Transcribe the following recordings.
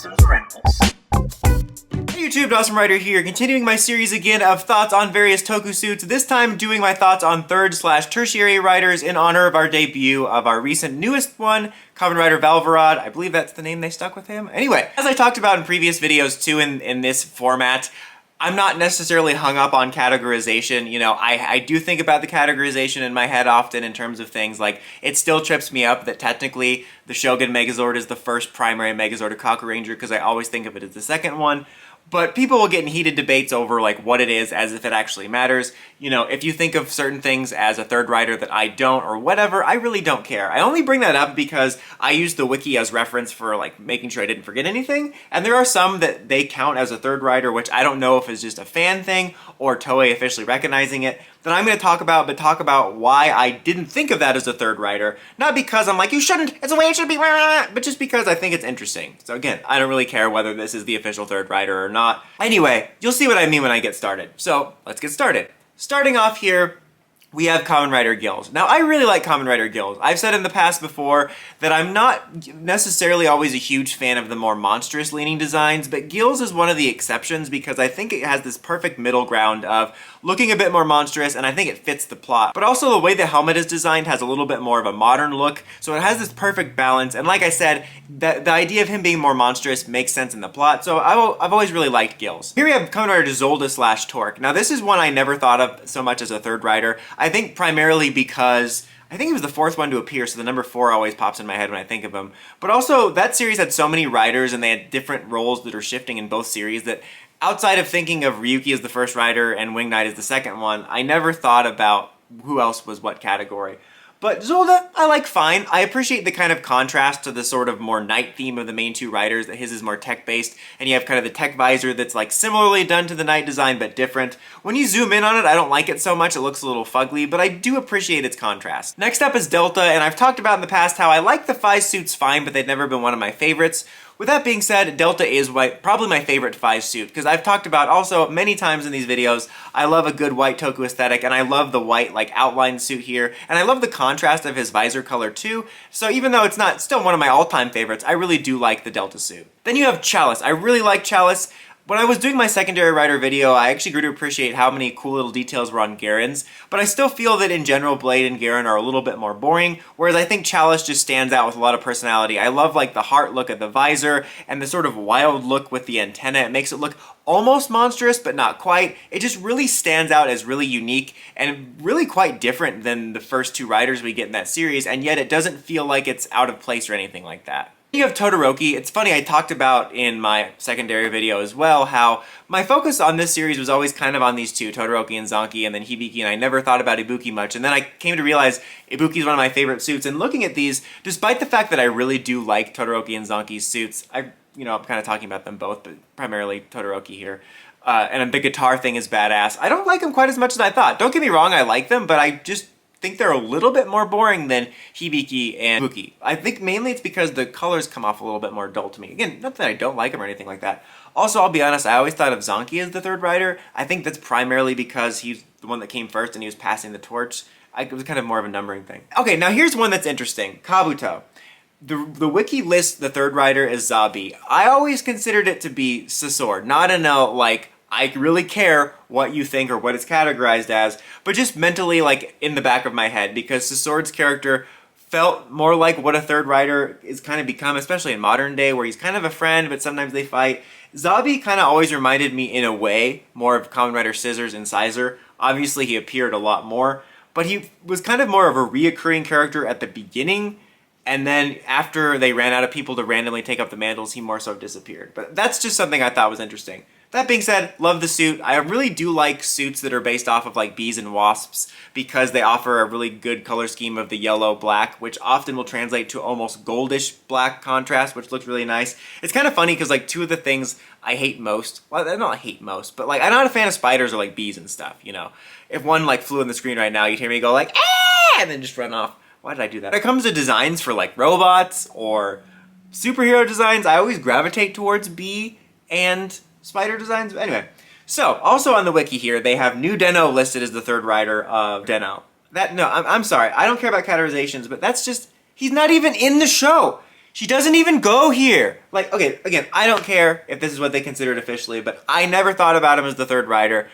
Awesome Criminals. Hey YouTube, Awesome Rider here, continuing my series again of thoughts on various tokusatsu, this time doing my thoughts on third/tertiary riders in honor of our debut of our recent newest one, Kamen Rider Valvarad. I believe that's the name they stuck with him. Anyway, as I talked about in previous videos too in this format, I'm not necessarily hung up on categorization. You know, I do think about the categorization in my head often in terms of things like it still trips me up that technically the Shogun Megazord is the first primary Megazord of Kaku Ranger because I always think of it as the second one. But people will get in heated debates over like what it is as if it actually matters. You know, if you think of certain things as a third rider that I don't or whatever, I really don't care. I only bring that up because I use the wiki as reference for like making sure I didn't forget anything. And there are some that they count as a third rider, which I don't know if it's just a fan thing or Toei officially recognizing it, that I'm going to talk about, but talk about why I didn't think of that as a third rider. Not because I'm like, you shouldn't, it's the way it should be, but just because I think it's interesting. So again, I don't really care whether this is the official third rider or not. Anyway, you'll see what I mean when I get started. So let's get started. Starting off here, we have Kamen Rider Gills. Now, I really like Kamen Rider Gills. I've said in the past before that I'm not necessarily always a huge fan of the more monstrous-leaning designs, but Gills is one of the exceptions because I think it has this perfect middle ground of looking a bit more monstrous, and I think it fits the plot. But also the way the helmet is designed has a little bit more of a modern look, so it has this perfect balance, and like I said, the idea of him being more monstrous makes sense in the plot, so I've always really liked Gills. Here we have Kamen Rider Zolda/Torque. Now, this is one I never thought of so much as a third rider. I think primarily because I think he was the fourth one to appear, so the number 4 always pops in my head when I think of him. But also, that series had so many riders and they had different roles that are shifting in both series that outside of thinking of Ryuki as the first rider and Wing Knight as the second one, I never thought about who else was what category. But Zolda, I like fine. I appreciate the kind of contrast to the sort of more Knight theme of the main two riders, that his is more tech-based, and you have kind of the tech visor that's like similarly done to the Knight design, but different. When you zoom in on it, I don't like it so much, it looks a little fugly, but I do appreciate its contrast. Next up is Delta, and I've talked about in the past how I like the Five suits fine, but they've never been one of my favorites. With that being said, Delta is probably my favorite Five suit, because I've talked about also many times in these videos, I love a good white Toku aesthetic, and I love the white like outline suit here, and I love the contrast of his visor color too, so even though it's not still one of my all-time favorites, I really do like the Delta suit. Then you have Chalice. I really like Chalice. When I was doing my secondary rider video, I actually grew to appreciate how many cool little details were on Garen's, but I still feel that in general Blade and Garen are a little bit more boring, whereas I think Chalice just stands out with a lot of personality. I love like the heart look of the visor and the sort of wild look with the antenna. It makes it look almost monstrous, but not quite. It just really stands out as really unique and really quite different than the first two riders we get in that series, and yet it doesn't feel like it's out of place or anything like that. You have Todoroki. It's funny, I talked about in my secondary video as well how my focus on this series was always kind of on these two, Todoroki and Zanki, and then Hibiki, and I never thought about Ibuki much. And then I came to realize Ibuki is one of my favorite suits, and looking at these, despite the fact that I really do like Todoroki and Zanki's suits, I'm kind of talking about them both, but primarily Todoroki here. And the guitar thing is badass. I don't like them quite as much as I thought. Don't get me wrong, I like them, but I just think they're a little bit more boring than Hibiki and Ibuki. I think mainly it's because the colors come off a little bit more dull to me. Again, not that I don't like them or anything like that. Also, I'll be honest, I always thought of Zanki as the third rider. I think that's primarily because he's the one that came first and he was passing the torch. It was kind of more of a numbering thing. Okay, now here's one that's interesting. Kabuto. The wiki lists the third rider as Zabi. I always considered it to be Sasor, not in a like, I really care what you think or what it's categorized as, but just mentally like in the back of my head, because Sasor's character felt more like what a third rider is kind of become, especially in modern day, where he's kind of a friend, but sometimes they fight. Zabi kind of always reminded me in a way more of Kamen Rider Scissors and Sizer. Obviously he appeared a lot more, but he was kind of more of a reoccurring character at the beginning, and then after they ran out of people to randomly take up the mantles, he more so disappeared. But that's just something I thought was interesting. That being said, love the suit. I really do like suits that are based off of like bees and wasps because they offer a really good color scheme of the yellow-black, which often will translate to almost goldish black contrast, which looks really nice. It's kind of funny because like two of the things I hate most, well, I don't hate most, but like I'm not a fan of spiders or like bees and stuff, you know. If one like flew on the screen right now, you'd hear me go like, ah, and then just run off. Why did I do that? When it comes to designs for like robots or superhero designs, I always gravitate towards bee and spider designs. Anyway, so also on the wiki here, they have New Den-O listed as the third rider of Den-O. I'm sorry, I don't care about categorizations, but that's just, he's not even in the show. She doesn't even go here. Like, okay, again, I don't care if this is what they considered officially, but I never thought about him as the third rider.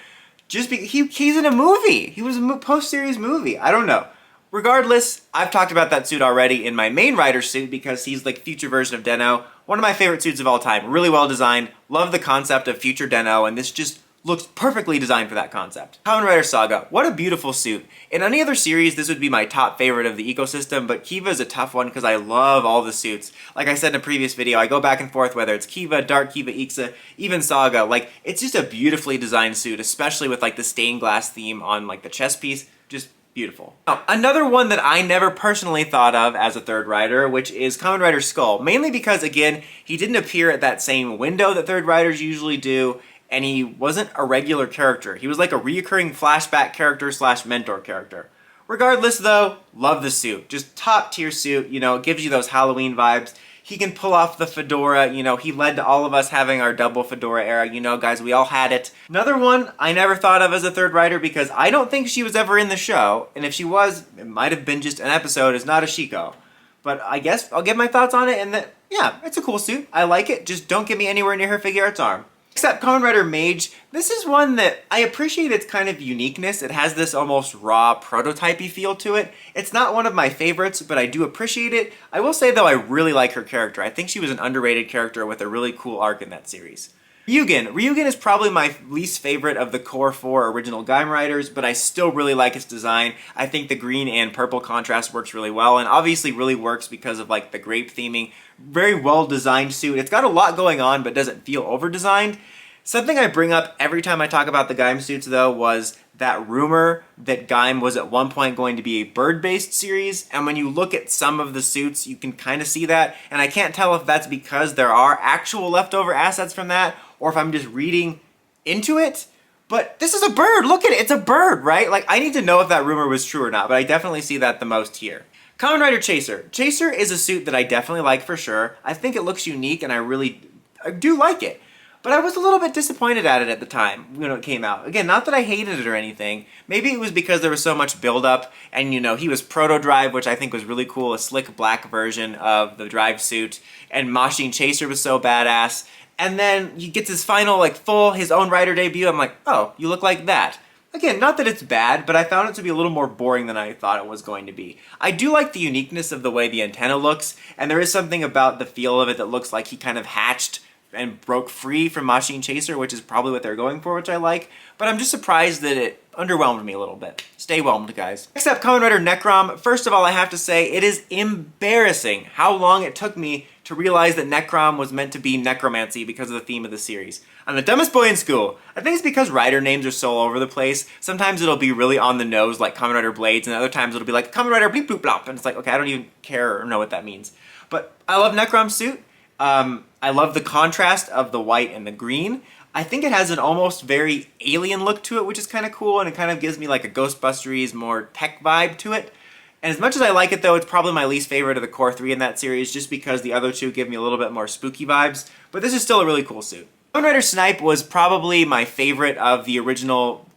Just because he's in a movie. He was a post-series movie. I don't know. Regardless, I've talked about that suit already in my main rider suit because he's like future version of Den-O. One of my favorite suits of all time. Really well designed. Love the concept of future Den-O, and this just looks perfectly designed for that concept. Kamen Rider Saga, what a beautiful suit. In any other series, this would be my top favorite of the ecosystem, but Kiva is a tough one because I love all the suits. Like I said in a previous video, I go back and forth whether it's Kiva, Dark Kiva, Ixa, even Saga. Like, it's just a beautifully designed suit, especially with like the stained glass theme on like the chest piece. Just beautiful. Now, another one that I never personally thought of as a third rider, which is Kamen Rider Skull, mainly because, again, he didn't appear at that same window that third riders usually do, and he wasn't a regular character. He was like a reoccurring flashback character slash mentor character. Regardless though, love the suit. Just top tier suit, you know, it gives you those Halloween vibes. He can pull off the fedora, you know, he led to all of us having our double fedora era, you know, guys, we all had it. Another one I never thought of as a third rider because I don't think she was ever in the show, and if she was, it might have been just an episode, is not Ashiko. But I guess I'll give my thoughts on it, and that, yeah, it's a cool suit. I like it, just don't get me anywhere near her figure arts arm. Except Kamen Rider Mage, this is one that I appreciate its kind of uniqueness. It has this almost raw prototype-y feel to it. It's not one of my favorites, but I do appreciate it. I will say though, I really like her character. I think she was an underrated character with a really cool arc in that series. Ryugen is probably my least favorite of the core 4 original Kamen Riders, but I still really like its design. I think the green and purple contrast works really well, and obviously really works because of like the grape theming. Very well designed suit. It's got a lot going on, but doesn't feel over designed. Something I bring up every time I talk about the Gaim suits though was that rumor that Gaim was at one point going to be a bird-based series, and when you look at some of the suits, you can kind of see that, and I can't tell if that's because there are actual leftover assets from that, or if I'm just reading into it, but this is a bird, look at it, it's a bird, right? Like, I need to know if that rumor was true or not, but I definitely see that the most here. Kamen Rider Chaser. Chaser is a suit that I definitely like for sure. I think it looks unique and I do like it. But I was a little bit disappointed at it at the time when it came out. Again, not that I hated it or anything. Maybe it was because there was so much build-up, and you know, he was Proto-Drive, which I think was really cool, a slick black version of the Drive suit, and Machine Chaser was so badass. And then he gets his final, like, his own rider debut. I'm like, oh, you look like that. Again, not that it's bad, but I found it to be a little more boring than I thought it was going to be. I do like the uniqueness of the way the antenna looks, and there is something about the feel of it that looks like he kind of hatched and broke free from Machine Chaser, which is probably what they're going for, which I like. But I'm just surprised that it underwhelmed me a little bit. Stay whelmed, guys. Next up, Kamen Rider Necrom. First of all, I have to say, it is embarrassing how long it took me to realize that Necrom was meant to be necromancy because of the theme of the series. I'm the dumbest boy in school. I think it's because rider names are so all over the place. Sometimes it'll be really on the nose, like Kamen Rider Blades, and other times it'll be like Kamen Rider Bleep Bloop Blop, and it's like, okay, I don't even care or know what that means. But I love Necrom's suit. I love the contrast of the white and the green. I think it has an almost very alien look to it, which is kind of cool, and it kind of gives me like a Ghostbusteries, more tech vibe to it. And as much as I like it though, it's probably my least favorite of the core 3 in that series, just because the other two give me a little bit more spooky vibes, but this is still a really cool suit. Kamen Rider Snipe was probably my favorite of the original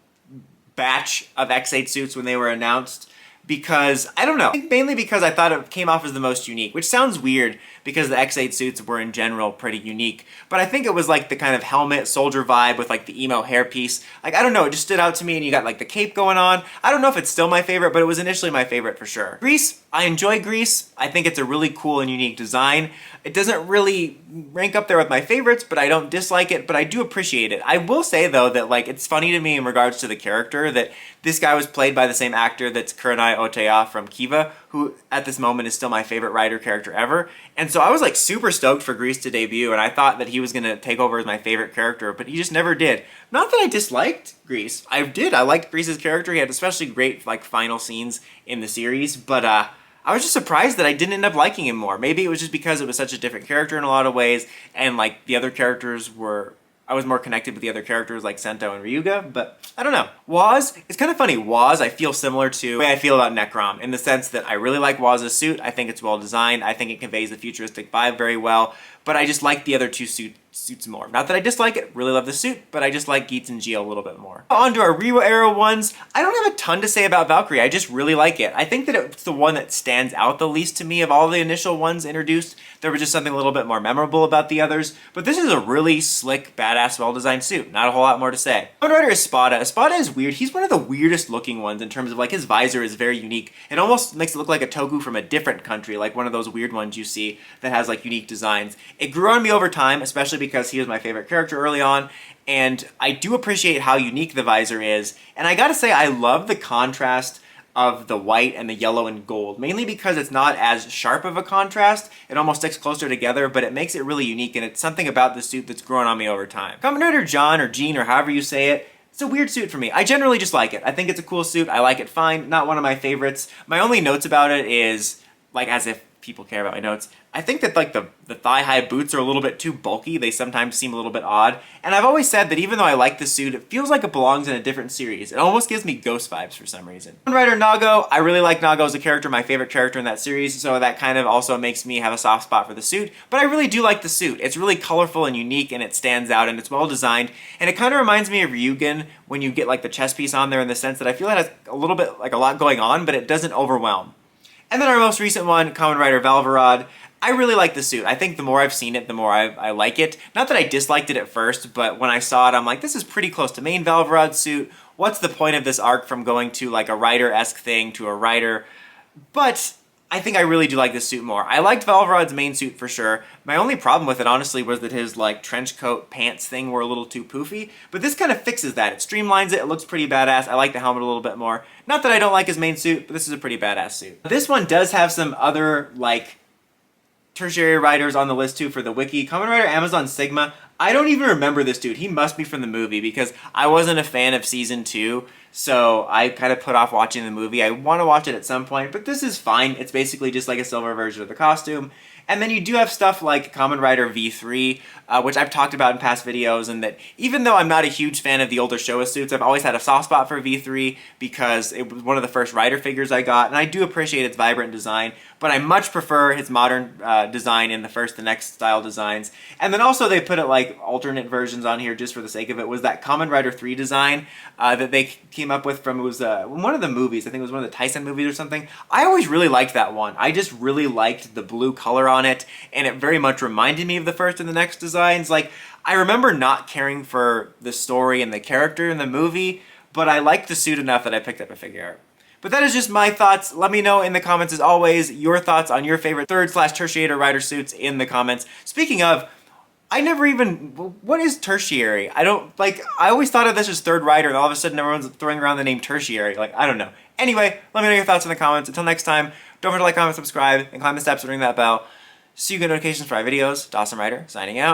batch of X8 suits when they were announced, because, I don't know, I think mainly because I thought it came off as the most unique, which sounds weird because the X8 suits were in general pretty unique, but I think it was like the kind of helmet soldier vibe with like the emo hairpiece. Like, I don't know, it just stood out to me, and you got like the cape going on. I don't know if it's still my favorite, but it was initially my favorite for sure. Grease, I enjoy Grease. I think it's a really cool and unique design. It doesn't really rank up there with my favorites, but I don't dislike it, but I do appreciate it. I will say though that like it's funny to me in regards to the character that this guy was played by the same actor that's Kurenai Oteya from Kiva, who at this moment is still my favorite rider character ever. And so I was like super stoked for Grease to debut, and I thought that he was gonna take over as my favorite character, but he just never did. Not that I disliked Grease. I did. I liked Grease's character. He had especially great like final scenes in the series, but I was just surprised that I didn't end up liking him more. Maybe it was just because it was such a different character in a lot of ways, and like the other characters were, I was more connected with the other characters like Sento and Ryuga, but I don't know. Waz, it's kind of funny. Waz, I feel similar to the way I feel about Necrom, in the sense that I really like Waz's suit. I think it's well designed. I think it conveys the futuristic vibe very well, but I just like the other two suit suits more. Not that I dislike it, really love the suit, but I just like Geats and Geo a little bit more. On to our Reiwa era ones. I don't have a ton to say about Valkyrie, I just really like it. I think that it's the one that stands out the least to me of all the initial ones introduced. There was just something a little bit more memorable about the others, but this is a really slick, badass, well-designed suit. Not a whole lot more to say. Kamen Rider Espada. Espada is weird. He's one of the weirdest looking ones in terms of like his visor is very unique. It almost makes it look like a toku from a different country, like one of those weird ones you see that has like unique designs. It grew on me over time, especially because he was my favorite character early on, and I do appreciate how unique the visor is, and I gotta say I love the contrast of the white and the yellow and gold, mainly because it's not as sharp of a contrast. It almost sticks closer together, but it makes it really unique, and it's something about the suit that's grown on me over time. Kamen Rider John, or Jean, or however you say it, it's a weird suit for me. I generally just like it. I think it's a cool suit. I like it fine. Not one of my favorites. My only notes about it is, like, as if people care about my notes, I think that like the thigh-high boots are a little bit too bulky. They sometimes seem a little bit odd. And I've always said that even though I like the suit, it feels like it belongs in a different series. It almost gives me Ghost vibes for some reason. Kamen Rider Nago, I really like Nago as a character, my favorite character in that series, so that kind of also makes me have a soft spot for the suit. But I really do like the suit. It's really colorful and unique, and it stands out, and it's well designed. And it kind of reminds me of Ryugen when you get like the chest piece on there, in the sense that I feel it has a little bit, like a lot going on, but it doesn't overwhelm. And then our most recent one, Kamen Rider Valvarad. I really like the suit. I think the more I've seen it, the more I like it. Not that I disliked it at first, but when I saw it, I'm like, this is pretty close to main Valvarad suit. What's the point of this arc from going to like a Rider-esque thing to a Rider? But I think I really do like this suit more. I liked Valvarad's main suit for sure. My only problem with it, honestly, was that his like trench coat pants thing were a little too poofy. But this kind of fixes that. It streamlines it. It looks pretty badass. I like the helmet a little bit more. Not that I don't like his main suit, but this is a pretty badass suit. This one does have some other like tertiary riders on the list too for the wiki. Kamen Rider Amazon Sigma. I don't even remember this dude. He must be from the movie because I wasn't a fan of season 2, so I kind of put off watching the movie. I want to watch it at some point, but this is fine. It's basically just like a silver version of the costume. And then you do have stuff like Kamen Rider V3, which I've talked about in past videos, and that even though I'm not a huge fan of the older Showa suits, I've always had a soft spot for V3 because it was one of the first Rider figures I got, and I do appreciate its vibrant design, but I much prefer his modern design in the First and Next style designs. And then also they put it like alternate versions on here just for the sake of it, was that Kamen Rider 3 design that they came up with from, it was one of the movies, I think it was one of the Tyson movies or something. I always really liked that one. I just really liked the blue color on it, and it very much reminded me of the First and the Next designs. Like, I remember not caring for the story and the character in the movie, but I liked the suit enough that I picked up a figure art. But that is just my thoughts. Let me know in the comments, as always, your thoughts on your favorite third/tertiary rider suits in the comments. Speaking of, I never even, what is tertiary? I don't, like, I always thought of this as third rider, and all of a sudden everyone's throwing around the name tertiary. Like, I don't know. Anyway, let me know your thoughts in the comments. Until next time, don't forget to like, comment, subscribe, and climb the steps and ring that bell. See you get notifications for our videos. Dawson Rider, signing out.